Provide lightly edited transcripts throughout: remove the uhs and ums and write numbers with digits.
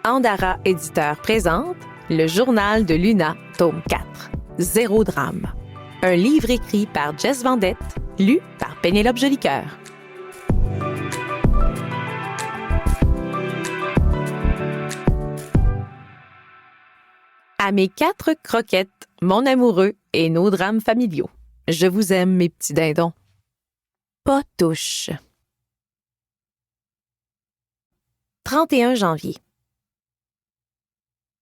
Andara Éditeur présente Le Journal de Luna, tome 4, Zéro drame. Un livre écrit par Jess Vendette, lu par Pénélope Jolicoeur. À mes 4 croquettes, mon amoureux et nos drames familiaux. Je vous aime, mes petits dindons. Potouche. 31 janvier.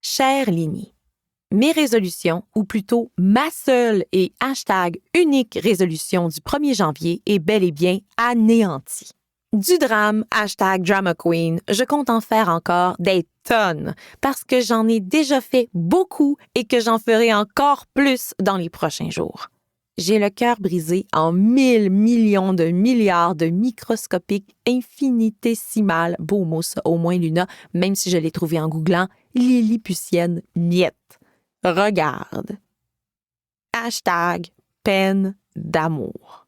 Chère Lini, mes résolutions, ou plutôt ma seule et #unique résolution du 1er janvier est bel et bien anéantie. Du drame, #drama queen, je compte en faire encore des tonnes parce que j'en ai déjà fait beaucoup et que j'en ferai encore plus dans les prochains jours. J'ai le cœur brisé en 1000 millions de milliards de microscopiques infinitésimales, beau mot ça, au moins Luna, même si je l'ai trouvé en googlant, lilliputiennes miettes. Regarde. #peine d'amour.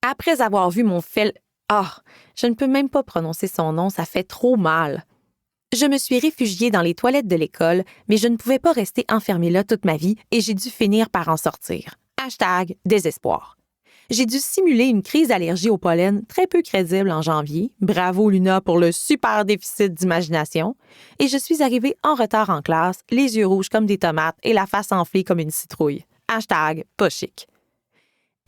Après avoir vu mon je ne peux même pas prononcer son nom, ça fait trop mal. Je me suis réfugiée dans les toilettes de l'école, mais je ne pouvais pas rester enfermée là toute ma vie et j'ai dû finir par en sortir. #désespoir. J'ai dû simuler une crise d'allergie au pollen très peu crédible en janvier. Bravo Luna pour le super déficit d'imagination. Et je suis arrivée en retard en classe, les yeux rouges comme des tomates et la face enflée comme une citrouille. #pas chic.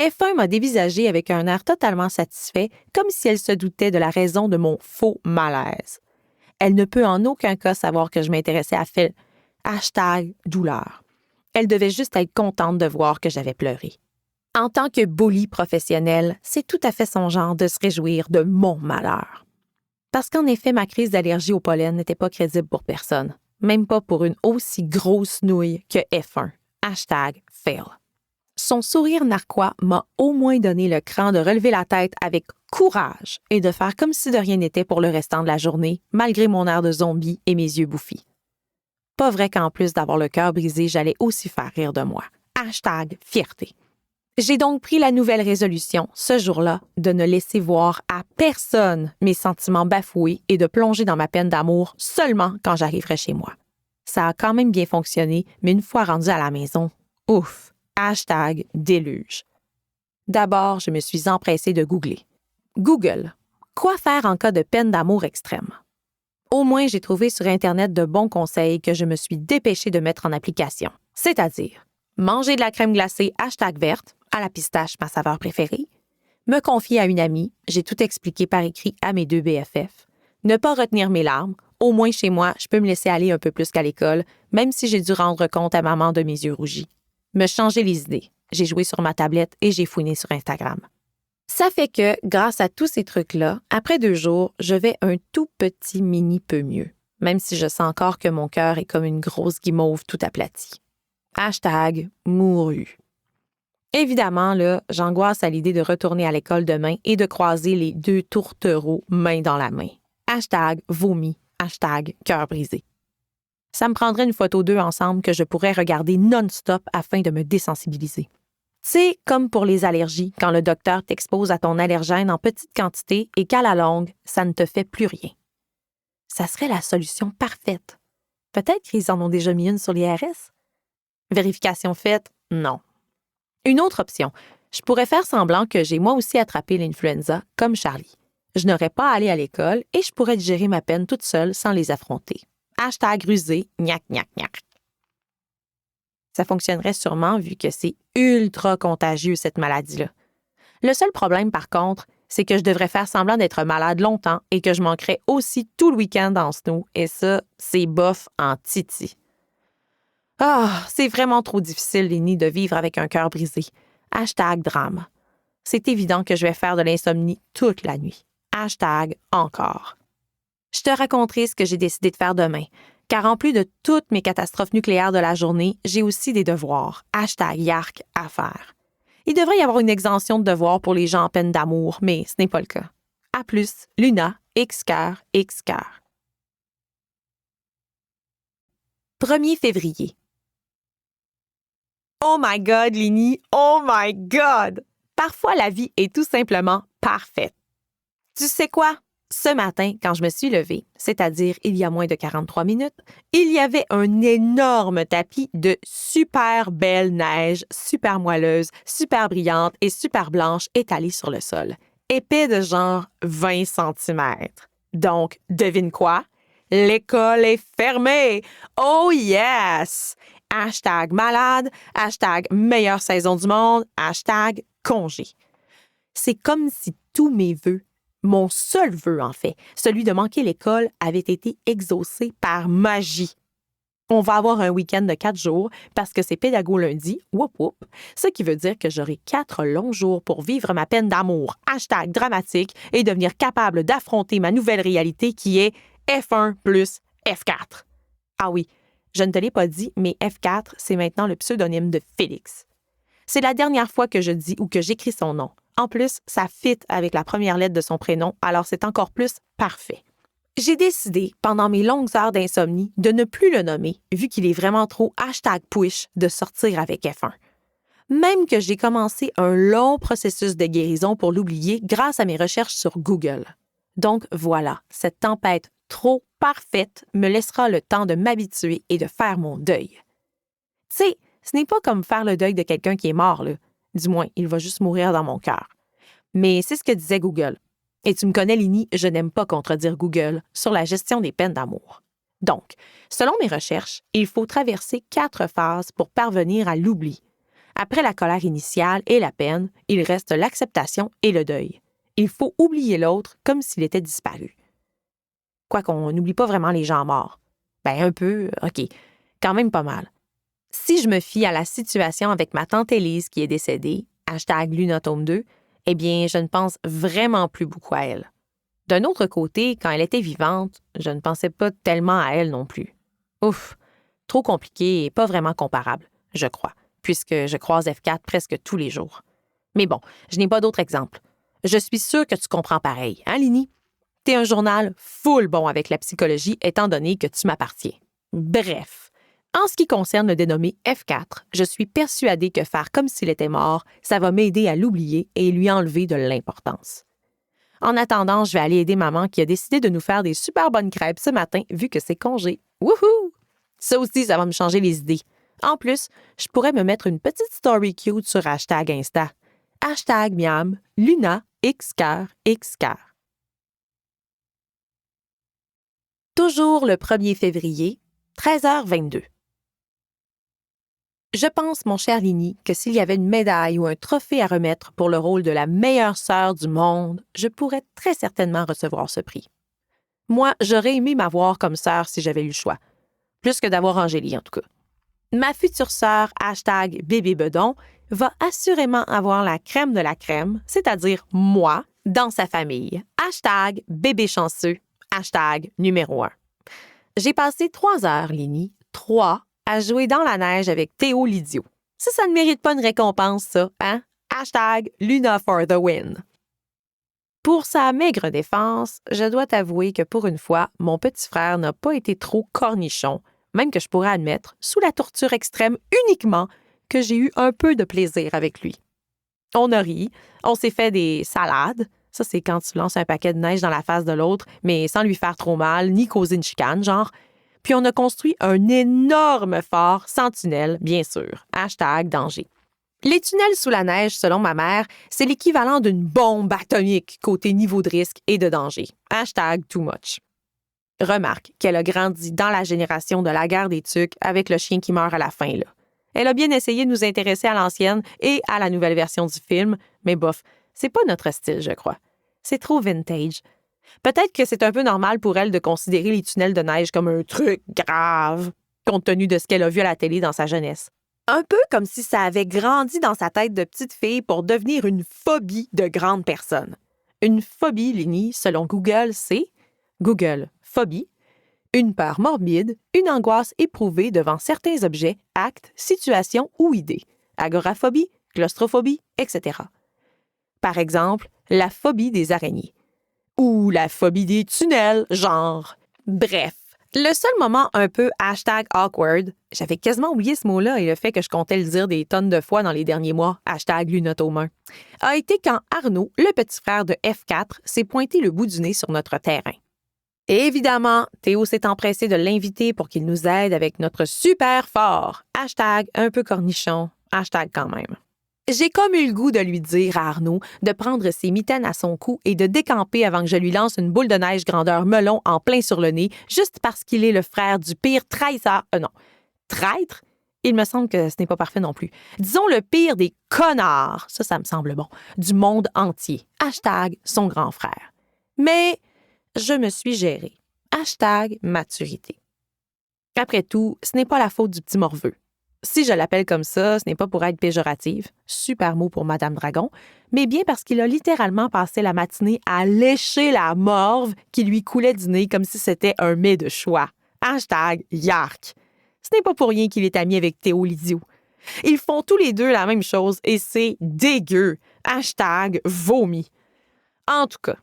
F1 m'a dévisagée avec un air totalement satisfait, comme si elle se doutait de la raison de mon faux malaise. Elle ne peut en aucun cas savoir que je m'intéressais à Phil. #douleur. Elle devait juste être contente de voir que j'avais pleuré. En tant que bully professionnelle, c'est tout à fait son genre de se réjouir de mon malheur. Parce qu'en effet, ma crise d'allergie au pollen n'était pas crédible pour personne, même pas pour une aussi grosse nouille que F1. #fail. Son sourire narquois m'a au moins donné le cran de relever la tête avec courage et de faire comme si de rien n'était pour le restant de la journée, malgré mon air de zombie et mes yeux bouffis. Pas vrai qu'en plus d'avoir le cœur brisé, j'allais aussi faire rire de moi. #fierté. J'ai donc pris la nouvelle résolution, ce jour-là, de ne laisser voir à personne mes sentiments bafoués et de plonger dans ma peine d'amour seulement quand j'arriverai chez moi. Ça a quand même bien fonctionné, mais une fois rendue à la maison, ouf, #déluge. D'abord, je me suis empressée de googler. Google, quoi faire en cas de peine d'amour extrême? Au moins, j'ai trouvé sur Internet de bons conseils que je me suis dépêchée de mettre en application. C'est-à-dire, manger de la crème glacée #verte, à la pistache, ma saveur préférée, me confier à une amie, j'ai tout expliqué par écrit à mes 2 BFF, ne pas retenir mes larmes, au moins chez moi, je peux me laisser aller un peu plus qu'à l'école, même si j'ai dû rendre compte à maman de mes yeux rougis. Me changer les idées. J'ai joué sur ma tablette et j'ai fouiné sur Instagram. Ça fait que, grâce à tous ces trucs-là, après 2 jours, je vais un tout petit mini peu mieux, même si je sens encore que mon cœur est comme une grosse guimauve tout aplatie. #mouru. Évidemment, là, j'angoisse à l'idée de retourner à l'école demain et de croiser les 2 tourtereaux main dans la main. #vomi, #cœur brisé. Ça me prendrait une photo d'eux ensemble que je pourrais regarder non-stop afin de me désensibiliser. C'est comme pour les allergies, quand le docteur t'expose à ton allergène en petite quantité et qu'à la longue, ça ne te fait plus rien. Ça serait la solution parfaite. Peut-être qu'ils en ont déjà mis une sur l'IRS? Vérification faite? Non. Une autre option, je pourrais faire semblant que j'ai moi aussi attrapé l'influenza, comme Charlie. Je n'aurais pas à aller à l'école et je pourrais digérer ma peine toute seule sans les affronter. #rusé, gnac, gnac, gnac. Ça fonctionnerait sûrement vu que c'est ultra contagieux, cette maladie-là. Le seul problème, par contre, c'est que je devrais faire semblant d'être malade longtemps et que je manquerais aussi tout le week-end en snow, et ça, c'est bof en titi. C'est vraiment trop difficile, Lénie, de vivre avec un cœur brisé. #drame. C'est évident que je vais faire de l'insomnie toute la nuit. #encore. Je te raconterai ce que j'ai décidé de faire demain, car en plus de toutes mes catastrophes nucléaires de la journée, j'ai aussi des devoirs. #yark à faire. Il devrait y avoir une exemption de devoirs pour les gens en peine d'amour, mais ce n'est pas le cas. À plus, Luna, X-cœur, X-cœur. 1er février. Oh my God, Lini! Oh my God! Parfois, la vie est tout simplement parfaite. Tu sais quoi? Ce matin, quand je me suis levée, c'est-à-dire il y a moins de 43 minutes, il y avait un énorme tapis de super belle neige, super moelleuse, super brillante et super blanche étalée sur le sol, épais de genre 20 centimètres. Donc, devine quoi? L'école est fermée! Oh yes! Hashtag malade, hashtag meilleure saison du monde, hashtag congé. C'est comme si tous mes vœux, mon seul vœu en fait, celui de manquer l'école, avait été exaucé par magie. On va avoir un week-end de 4 jours parce que c'est pédago lundi, whoop whoop, ce qui veut dire que j'aurai 4 longs jours pour vivre ma peine d'amour, hashtag dramatique, et devenir capable d'affronter ma nouvelle réalité qui est F1 plus F4. Ah oui, je ne te l'ai pas dit, mais F4, c'est maintenant le pseudonyme de Félix. C'est la dernière fois que je dis ou que j'écris son nom. En plus, ça fit avec la première lettre de son prénom, alors c'est encore plus parfait. J'ai décidé, pendant mes longues heures d'insomnie, de ne plus le nommer, vu qu'il est vraiment trop hashtag push de sortir avec F1. Même que j'ai commencé un long processus de guérison pour l'oublier grâce à mes recherches sur Google. Donc voilà, cette tempête trop parfaite me laissera le temps de m'habituer et de faire mon deuil. Tu sais, ce n'est pas comme faire le deuil de quelqu'un qui est mort, là. Du moins, il va juste mourir dans mon cœur. Mais c'est ce que disait Google. Et tu me connais, Lini, je n'aime pas contredire Google sur la gestion des peines d'amour. Donc, selon mes recherches, il faut traverser 4 phases pour parvenir à l'oubli. Après la colère initiale et la peine, il reste l'acceptation et le deuil. Il faut oublier l'autre comme s'il était disparu. Quoi qu'on n'oublie pas vraiment les gens morts. Ben un peu, OK, quand même pas mal. Si je me fie à la situation avec ma tante Élise qui est décédée, hashtag Lunatome 2, eh bien, je ne pense vraiment plus beaucoup à elle. D'un autre côté, quand elle était vivante, je ne pensais pas tellement à elle non plus. Ouf, trop compliqué et pas vraiment comparable, je crois, puisque je croise F4 presque tous les jours. Mais bon, je n'ai pas d'autres exemples. Je suis sûre que tu comprends pareil, hein, Lini? T'es un journal full bon avec la psychologie étant donné que tu m'appartiens. Bref. En ce qui concerne le dénommé F4, je suis persuadée que faire comme s'il était mort, ça va m'aider à l'oublier et lui enlever de l'importance. En attendant, je vais aller aider maman qui a décidé de nous faire des super bonnes crêpes ce matin vu que c'est congé. Wouhou! Ça aussi, ça va me changer les idées. En plus, je pourrais me mettre une petite story cute sur hashtag Insta. Hashtag miam, Luna, xcoeur, xcoeur. Toujours le 1er février, 13h22. Je pense, mon cher Lini, que s'il y avait une médaille ou un trophée à remettre pour le rôle de la meilleure sœur du monde, je pourrais très certainement recevoir ce prix. Moi, j'aurais aimé m'avoir comme sœur si j'avais eu le choix. Plus que d'avoir Angélie, en tout cas. Ma future sœur, hashtag bébé bedon, va assurément avoir la crème de la crème, c'est-à-dire moi, dans sa famille. Hashtag bébé chanceux, hashtag numéro 1. J'ai passé 3 heures, Lini, 3 à jouer dans la neige avec Théo l'idiot. Ça ne mérite pas une récompense, ça, hein? Hashtag Luna for the win. Pour sa maigre défense, je dois t'avouer que pour une fois, mon petit frère n'a pas été trop cornichon, même que je pourrais admettre, sous la torture extrême uniquement, que j'ai eu un peu de plaisir avec lui. On a ri, on s'est fait des salades. Ça, c'est quand tu lances un paquet de neige dans la face de l'autre, mais sans lui faire trop mal, ni causer une chicane, genre. Puis on a construit un énorme fort sans tunnel, bien sûr. Hashtag danger. Les tunnels sous la neige, selon ma mère, c'est l'équivalent d'une bombe atomique côté niveau de risque et de danger. Hashtag too much. Remarque qu'elle a grandi dans la génération de la guerre des tucs avec le chien qui meurt à la fin, là. Elle a bien essayé de nous intéresser à l'ancienne et à la nouvelle version du film, mais bof, c'est pas notre style, je crois. C'est trop vintage. Peut-être que c'est un peu normal pour elle de considérer les tunnels de neige comme un truc grave, compte tenu de ce qu'elle a vu à la télé dans sa jeunesse. Un peu comme si ça avait grandi dans sa tête de petite fille pour devenir une phobie de grande personne. Une phobie, Lini, selon Google, c'est Google, phobie, une peur morbide, une angoisse éprouvée devant certains objets, actes, situations ou idées. Agoraphobie, claustrophobie, etc. Par exemple, la phobie des araignées. Ou la phobie des tunnels, genre. Bref, Le seul moment un peu #awkward, j'avais quasiment oublié ce mot-là et le fait que je comptais le dire des tonnes de fois dans les derniers mois, #lunotomain, a été quand Arnaud, le petit frère de F4, s'est pointé le bout du nez sur notre terrain. Et évidemment, Théo s'est empressé de l'inviter pour qu'il nous aide avec notre super fort. #un peu cornichon, #quand même. J'ai comme eu le goût de lui dire à Arnaud de prendre ses mitaines à son cou et de décamper avant que je lui lance une boule de neige grandeur melon en plein sur le nez, juste parce qu'il est le frère du pire trahisseur. Non, traître? Il me semble que ce n'est pas parfait non plus. Disons le pire des connards, ça me semble bon, du monde entier. #son grand frère. Mais je me suis gérée. #maturité. Après tout, ce n'est pas la faute du petit morveux. Si je l'appelle comme ça, ce n'est pas pour être péjorative, super mot pour Madame Dragon, mais bien parce qu'il a littéralement passé la matinée à lécher la morve qui lui coulait du nez comme si c'était un mets de choix. #yark. Ce n'est pas pour rien qu'il est ami avec Théo l'idiot. Ils font tous les deux la même chose et c'est dégueu. #vomi. En tout cas,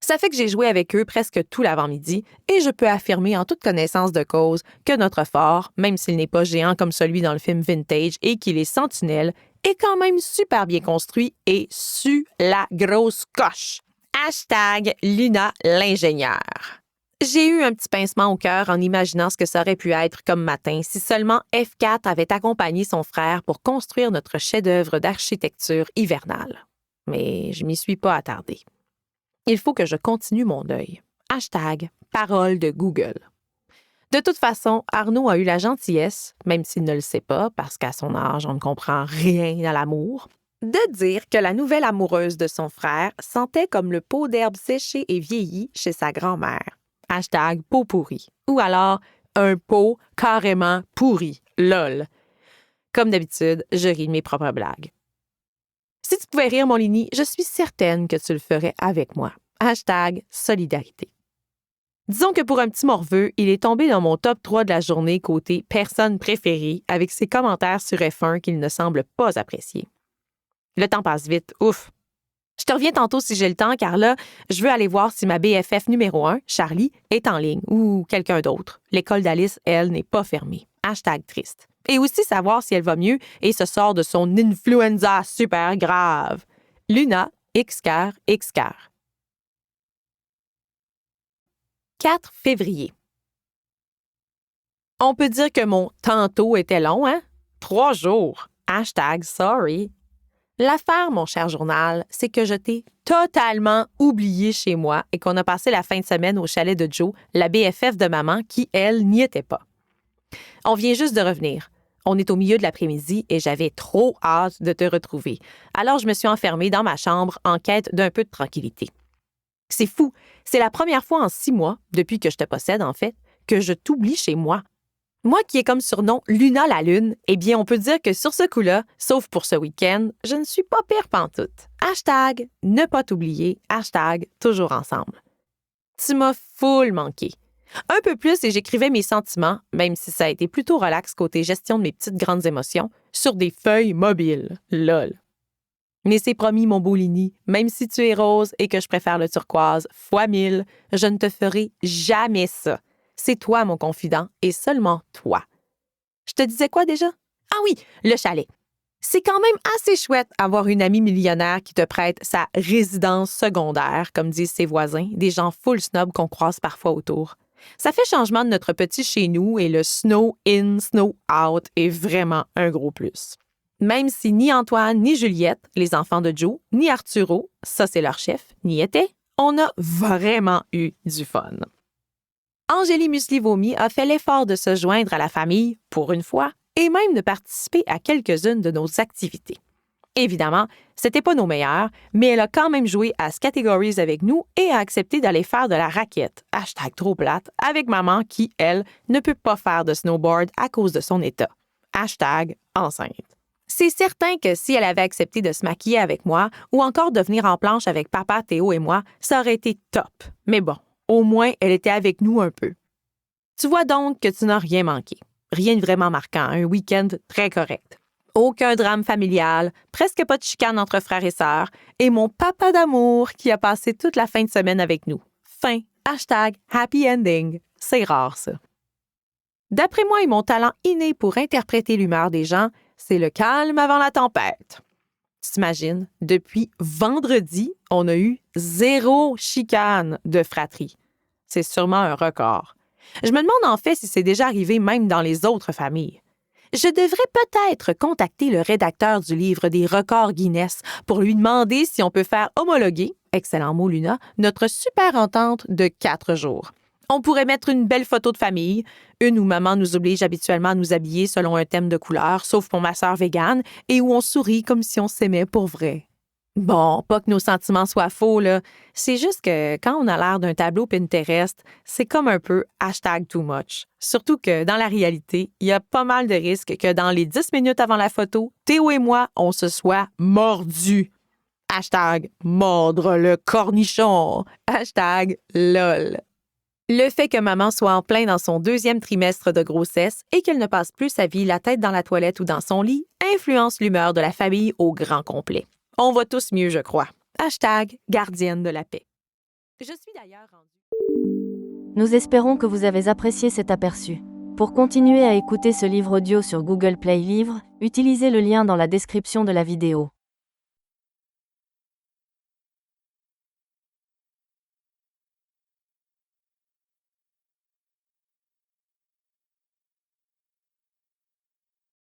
ça fait que j'ai joué avec eux presque tout l'avant-midi et je peux affirmer en toute connaissance de cause que notre fort, même s'il n'est pas géant comme celui dans le film Vintage et qu'il est sentinelle, est quand même super bien construit et su la grosse coche. #Luna l'ingénieur. J'ai eu un petit pincement au cœur en imaginant ce que ça aurait pu être comme matin si seulement F4 avait accompagné son frère pour construire notre chef-d'œuvre d'architecture hivernale. Mais je m'y suis pas attardée. Il faut que je continue mon deuil. #parole de Google. De toute façon, Arnaud a eu la gentillesse, même s'il ne le sait pas, parce qu'à son âge, on ne comprend rien à l'amour, de dire que la nouvelle amoureuse de son frère sentait comme le pot d'herbe séché et vieilli chez sa grand-mère. #pot pourri. Ou alors, un pot carrément pourri. Lol. Comme d'habitude, je ris de mes propres blagues. Si tu pouvais rire, mon Lini, je suis certaine que tu le ferais avec moi. #solidarité. Disons que pour un petit morveux, il est tombé dans mon top 3 de la journée côté personne préférée avec ses commentaires sur F1 qu'il ne semble pas apprécier. Le temps passe vite, ouf. Je te reviens tantôt si j'ai le temps, car là, je veux aller voir si ma BFF numéro 1, Charlie, est en ligne ou quelqu'un d'autre. L'école d'Alice, elle, n'est pas fermée. #triste. Et aussi savoir si elle va mieux et se sort de son influenza super grave. Luna, Xcar. 4 février. On peut dire que mon tantôt était long, hein? 3 jours. #sorry. L'affaire, mon cher journal, c'est que je t'ai totalement oublié chez moi et qu'on a passé la fin de semaine au chalet de Joe, la BFF de maman, qui, elle, n'y était pas. On vient juste de revenir. On est au milieu de l'après-midi et j'avais trop hâte de te retrouver. Alors, je me suis enfermée dans ma chambre en quête d'un peu de tranquillité. C'est fou. C'est la première fois en 6 mois, depuis que je te possède en fait, que je t'oublie chez moi. Moi qui ai comme surnom Luna la Lune, eh bien, on peut dire que sur ce coup-là, sauf pour ce week-end, je ne suis pas pire pantoute. #ne pas t'oublier, #toujours ensemble. Tu m'as full manqué. Un peu plus et j'écrivais mes sentiments, même si ça a été plutôt relax côté gestion de mes petites grandes émotions, sur des feuilles mobiles. Lol. Mais c'est promis, mon beau Lini, même si tu es rose et que je préfère le turquoise fois 1000, je ne te ferai jamais ça. C'est toi, mon confident, et seulement toi. Je te disais quoi déjà? Ah oui, le chalet. C'est quand même assez chouette avoir une amie millionnaire qui te prête sa résidence secondaire, comme disent ses voisins, des gens full snob qu'on croise parfois autour. Ça fait changement de notre petit chez nous et le snow in, snow out est vraiment un gros plus. Même si ni Antoine ni Juliette, les enfants de Joe, ni Arturo, ça c'est leur chef, n'y étaient, on a vraiment eu du fun. Angélie Musli-Vomi a fait l'effort de se joindre à la famille, pour une fois, et même de participer à quelques-unes de nos activités. Évidemment, c'était pas nos meilleures, mais elle a quand même joué à Categories avec nous et a accepté d'aller faire de la raquette, #trop plate, avec maman qui, elle, ne peut pas faire de snowboard à cause de son état. #enceinte. C'est certain que si elle avait accepté de se maquiller avec moi ou encore de venir en planche avec papa, Théo et moi, ça aurait été top. Mais bon, au moins, elle était avec nous un peu. Tu vois donc que tu n'as rien manqué. Rien de vraiment marquant, un week-end très correct. Aucun drame familial, presque pas de chicane entre frères et sœurs, et mon papa d'amour qui a passé toute la fin de semaine avec nous. Fin. #happy ending. C'est rare, ça. D'après moi et mon talent inné pour interpréter l'humeur des gens, c'est le calme avant la tempête. Tu t'imagines, depuis vendredi, on a eu 0 chicane de fratrie. C'est sûrement un record. Je me demande en fait si c'est déjà arrivé même dans les autres familles. Je devrais peut-être contacter le rédacteur du livre des records Guinness pour lui demander si on peut faire homologuer, excellent mot Luna, notre super entente de 4 jours. On pourrait mettre une belle photo de famille, une où maman nous oblige habituellement à nous habiller selon un thème de couleur, sauf pour ma sœur végane, et où on sourit comme si on s'aimait pour vrai. Bon, pas que nos sentiments soient faux, là. C'est juste que quand on a l'air d'un tableau Pinterest, c'est comme un peu #too much. Surtout que dans la réalité, il y a pas mal de risques que dans les 10 minutes avant la photo, Théo et moi, on se soit mordus. #mordre le cornichon. #lol. Le fait que maman soit en plein dans son 2e trimestre de grossesse et qu'elle ne passe plus sa vie la tête dans la toilette ou dans son lit influence l'humeur de la famille au grand complet. On va tous mieux, je crois. #gardienne de la paix. Je suis d'ailleurs rendue. Nous espérons que vous avez apprécié cet aperçu. Pour continuer à écouter ce livre audio sur Google Play Livres, utilisez le lien dans la description de la vidéo.